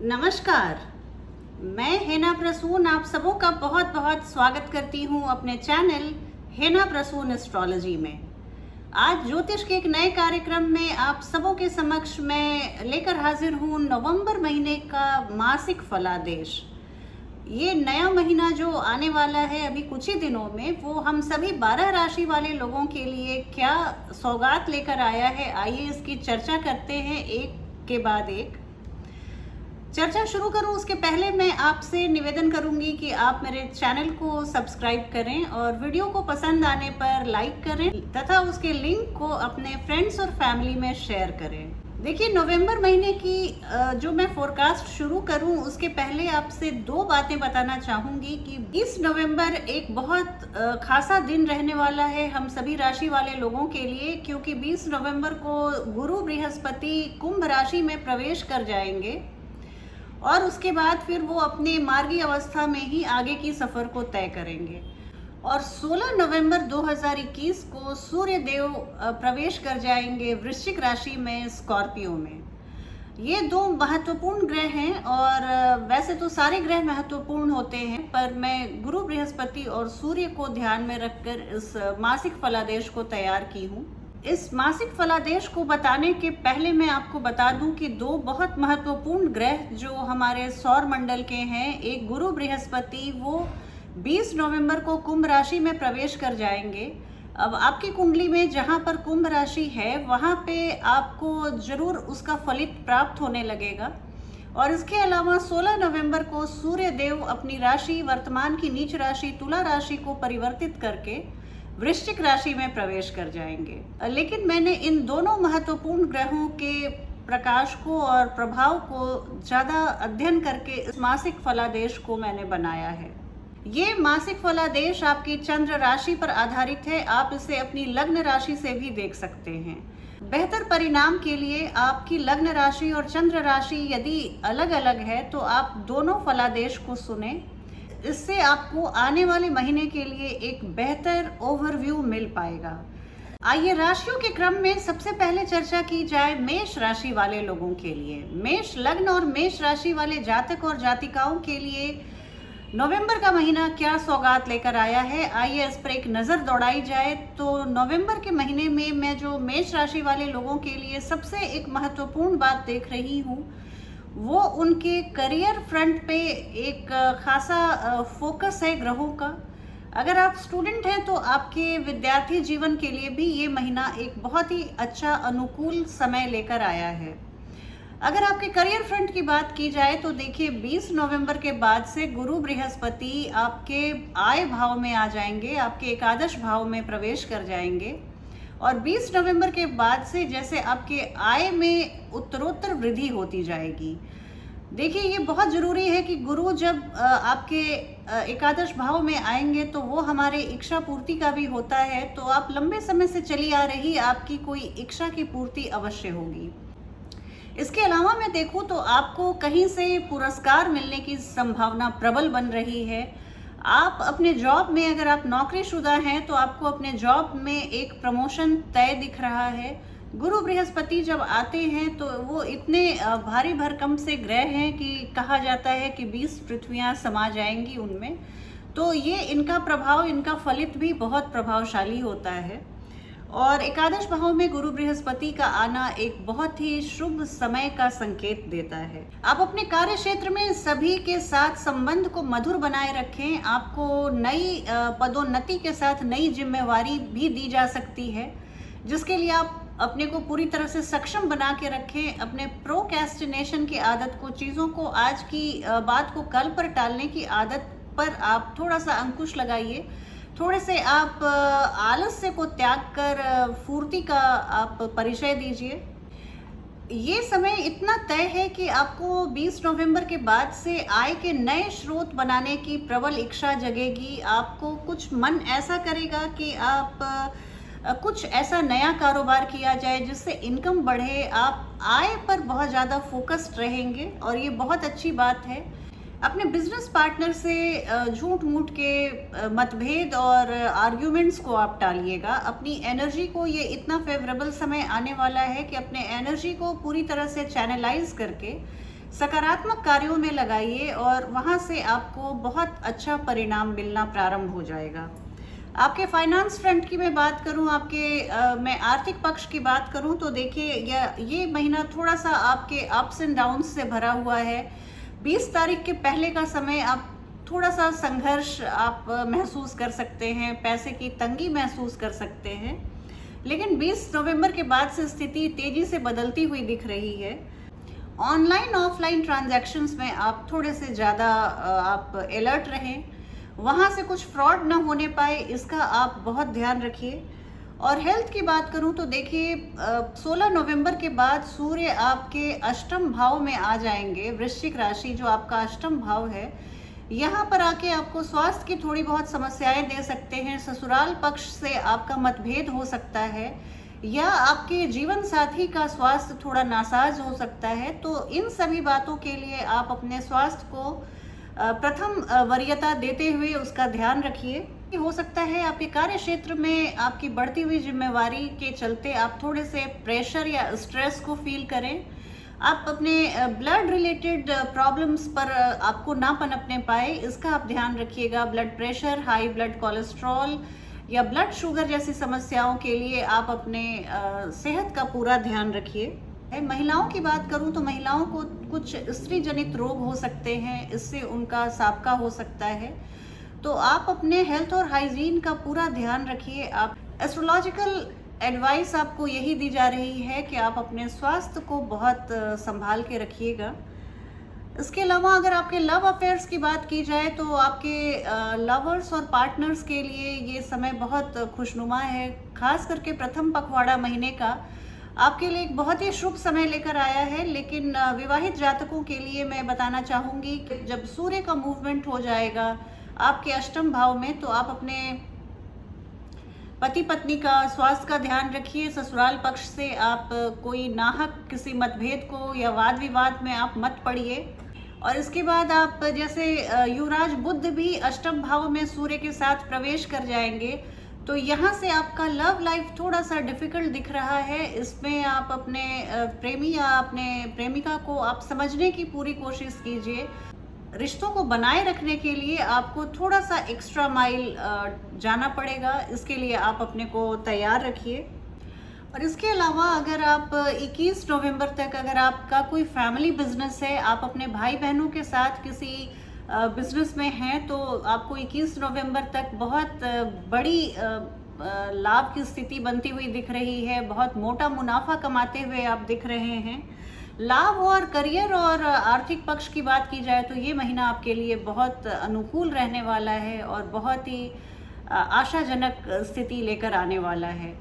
नमस्कार। मैं हेना प्रसून आप सबों का बहुत बहुत स्वागत करती हूँ अपने चैनल हेना प्रसून एस्ट्रोलॉजी में। आज ज्योतिष के एक नए कार्यक्रम में आप सबों के समक्ष मैं लेकर हाजिर हूँ नवंबर महीने का मासिक फलादेश। ये नया महीना जो आने वाला है अभी कुछ ही दिनों में, वो हम सभी 12 राशि वाले लोगों के लिए क्या सौगात लेकर आया है, आइए इसकी चर्चा करते हैं एक के बाद एक। चर्चा शुरू करूं उसके पहले मैं आपसे निवेदन करूंगी कि आप मेरे चैनल को सब्सक्राइब करें और वीडियो को पसंद आने पर लाइक करें तथा उसके लिंक को अपने फ्रेंड्स और फैमिली में शेयर करें। देखिए, नवंबर महीने की जो मैं फोरकास्ट शुरू करूं उसके पहले आपसे दो बातें बताना चाहूंगी कि 20 नवंबर एक बहुत खासा दिन रहने वाला है हम सभी राशि वाले लोगों के लिए, क्योंकि 20 नवंबर को गुरु बृहस्पति कुंभ राशि में प्रवेश कर जाएंगे और उसके बाद फिर वो अपने मार्गी अवस्था में ही आगे की सफर को तय करेंगे। और 16 नवंबर 2021 को सूर्य देव प्रवेश कर जाएंगे वृश्चिक राशि में, स्कॉर्पियो में। ये दो महत्वपूर्ण ग्रह हैं और वैसे तो सारे ग्रह महत्वपूर्ण होते हैं, पर मैं गुरु बृहस्पति और सूर्य को ध्यान में रखकर इस मासिक फलादेश को तैयार की हूँ। इस मासिक फलादेश को बताने के पहले मैं आपको बता दूं कि दो बहुत महत्वपूर्ण ग्रह जो हमारे सौर मंडल के हैं, एक गुरु बृहस्पति, वो 20 नवंबर को कुंभ राशि में प्रवेश कर जाएंगे। अब आपकी कुंडली में जहां पर कुंभ राशि है वहां पे आपको जरूर उसका फलित प्राप्त होने लगेगा। और इसके अलावा 16 नवंबर को सूर्य देव अपनी राशि, वर्तमान की नीच राशि तुला राशि को परिवर्तित करके वृश्चिक राशि में प्रवेश कर जाएंगे। लेकिन मैंने इन दोनों महत्वपूर्ण ग्रहों के प्रकाश को और प्रभाव को ज्यादा अध्ययन करके इस मासिक फलादेश को मैंने बनाया है। ये मासिक फलादेश आपकी चंद्र राशि पर आधारित है, आप इसे अपनी लग्न राशि से भी देख सकते हैं। बेहतर परिणाम के लिए आपकी लग्न राशि और चंद्र राशि यदि अलग अलग है तो आप दोनों फलादेश को सुने, इससे आपको आने वाले महीने के लिए एक बेहतर ओवरव्यू मिल पाएगा। आइए राशियों के क्रम में सबसे पहले चर्चा की जाए मेष राशि वाले लोगों के लिए। मेष लग्न और मेष राशि वाले जातक और जातिकाओं के लिए नवंबर का महीना क्या सौगात लेकर आया है, आइए इस पर एक नज़र दौड़ाई जाए। तो नवंबर के महीने में मैं जो मेष राशि वाले लोगों के लिए सबसे एक महत्वपूर्ण बात देख रही हूँ, वो उनके करियर फ्रंट पे एक खासा फोकस है ग्रहों का। अगर आप स्टूडेंट हैं तो आपके विद्यार्थी जीवन के लिए भी ये महीना एक बहुत ही अच्छा अनुकूल समय लेकर आया है। अगर आपके करियर फ्रंट की बात की जाए तो देखिए, 20 नवंबर के बाद से गुरु बृहस्पति आपके आय भाव में आ जाएंगे, आपके एकादश भाव में प्रवेश कर जाएंगे। और 20 नवंबर के बाद से जैसे आपके आय में उत्तरोत्तर वृद्धि होती जाएगी। देखिए, ये बहुत जरूरी है कि गुरु जब आपके एकादश भाव में आएंगे तो वो हमारे इच्छा पूर्ति का भी होता है, तो आप लंबे समय से चली आ रही आपकी कोई इच्छा की पूर्ति अवश्य होगी। इसके अलावा मैं देखूं तो आपको कहीं से पुरस्कार मिलने की संभावना प्रबल बन रही है। आप अपने जॉब में, अगर आप नौकरीशुदा हैं तो आपको अपने जॉब में एक प्रमोशन तय दिख रहा है। गुरु बृहस्पति जब आते हैं तो वो इतने भारी भरकम से ग्रह हैं कि कहा जाता है कि 20 पृथ्वियां समा जाएंगी उनमें। तो ये इनका प्रभाव, इनका फलित भी बहुत प्रभावशाली होता है। और एकादश भाव में गुरु बृहस्पति का आना एक बहुत ही शुभ समय का संकेत देता है। आप अपने कार्य क्षेत्र में सभी के साथ संबंध को मधुर बनाए रखें। आपको नई पदोन्नति के साथ नई जिम्मेवारी भी दी जा सकती है, जिसके लिए आप अपने को पूरी तरह से सक्षम बना के रखें। अपने प्रोक्रेस्टिनेशन की आदत को, चीज़ों को, आज की बात को कल पर टालने की आदत पर आप थोड़ा सा अंकुश लगाइए। थोड़े से आप आलस्य को त्याग कर फुर्ती का आप परिचय दीजिए। ये समय इतना तय है कि आपको 20 नवंबर के बाद से आय के नए स्रोत बनाने की प्रबल इच्छा जगेगी। आपको कुछ मन ऐसा करेगा कि आप कुछ ऐसा नया कारोबार किया जाए जिससे इनकम बढ़े। आप आय पर बहुत ज़्यादा फोकस्ड रहेंगे और ये बहुत अच्छी बात है। अपने बिजनेस पार्टनर से झूठ मूठ के मतभेद और आर्ग्यूमेंट्स को आप टालिएगा। अपनी एनर्जी को, ये इतना फेवरेबल समय आने वाला है कि अपने एनर्जी को पूरी तरह से चैनलाइज करके सकारात्मक कार्यों में लगाइए और वहाँ से आपको बहुत अच्छा परिणाम मिलना प्रारंभ हो जाएगा। आपके फाइनेंस फ्रंट की मैं बात करूं, मैं आर्थिक पक्ष की बात करूं तो देखिए ये महीना थोड़ा सा आपके अप्स एंड डाउन्स से भरा हुआ है। 20 तारीख के पहले का समय आप थोड़ा सा संघर्ष आप महसूस कर सकते हैं, पैसे की तंगी महसूस कर सकते हैं, लेकिन 20 नवंबर के बाद से स्थिति तेजी से बदलती हुई दिख रही है। ऑनलाइन ऑफलाइन ट्रांजैक्शंस में आप थोड़े से ज़्यादा आप अलर्ट रहें, वहाँ से कुछ फ्रॉड ना होने पाए इसका आप बहुत ध्यान रखिए। और हेल्थ की बात करूँ तो देखिए 16 नवंबर के बाद सूर्य आपके अष्टम भाव में आ जाएंगे। वृश्चिक राशि जो आपका अष्टम भाव है, यहाँ पर आके आपको स्वास्थ्य की थोड़ी बहुत समस्याएं दे सकते हैं। ससुराल पक्ष से आपका मतभेद हो सकता है या आपके जीवन साथी का स्वास्थ्य थोड़ा नासाज हो सकता है। तो इन सभी बातों के लिए आप अपने स्वास्थ्य को प्रथम वरीयता देते हुए उसका ध्यान रखिए। हो सकता है आपके कार्य क्षेत्र में आपकी बढ़ती हुई जिम्मेवारी के चलते आप थोड़े से प्रेशर या स्ट्रेस को फील करें। आप अपने ब्लड रिलेटेड प्रॉब्लम्स पर आपको ना पनपने पाए, इसका आप ध्यान रखिएगा। Blood pressure, high blood cholesterol या ब्लड शुगर जैसी समस्याओं के लिए आप अपने सेहत का पूरा ध्यान रखिए। महिलाओं की बात करूं तो महिलाओं को कुछ स्त्री जनित रोग हो सकते हैं, इससे उनका साबका हो सकता है, तो आप अपने हेल्थ और हाइजीन का पूरा ध्यान रखिए। आप एस्ट्रोलॉजिकल एडवाइस आपको यही दी जा रही है कि आप अपने स्वास्थ्य को बहुत संभाल के रखिएगा। इसके अलावा अगर आपके लव अफेयर्स की बात की जाए तो आपके लवर्स और पार्टनर्स के लिए ये समय बहुत खुशनुमा है। खास करके प्रथम पखवाड़ा महीने का आपके लिए एक बहुत ही शुभ समय लेकर आया है। लेकिन विवाहित जातकों के लिए मैं बताना चाहूँगी कि जब सूर्य का मूवमेंट हो जाएगा आपके अष्टम भाव में, तो आप अपने पति पत्नी का स्वास्थ्य का ध्यान रखिए। ससुराल पक्ष से आप कोई नाहक किसी मतभेद को या वाद विवाद में आप मत पड़िए। और इसके बाद आप जैसे युवराज बुध भी अष्टम भाव में सूर्य के साथ प्रवेश कर जाएंगे, तो यहाँ से आपका लव लाइफ थोड़ा सा डिफिकल्ट दिख रहा है। इसमें आप अपने प्रेमी या अपने प्रेमिका को आप समझने की पूरी कोशिश कीजिए। रिश्तों को बनाए रखने के लिए आपको थोड़ा सा एक्स्ट्रा माइल जाना पड़ेगा, इसके लिए आप अपने को तैयार रखिए। और इसके अलावा अगर आप 21 नवंबर तक अगर आपका कोई फैमिली बिजनेस है, आप अपने भाई बहनों के साथ किसी बिजनेस में हैं, तो आपको 21 नवंबर तक बहुत बड़ी लाभ की स्थिति बनती हुई दिख रही है। बहुत मोटा मुनाफा कमाते हुए आप दिख रहे हैं। लाभ और करियर और आर्थिक पक्ष की बात की जाए तो ये महीना आपके लिए बहुत अनुकूल रहने वाला है और बहुत ही आशाजनक स्थिति लेकर आने वाला है।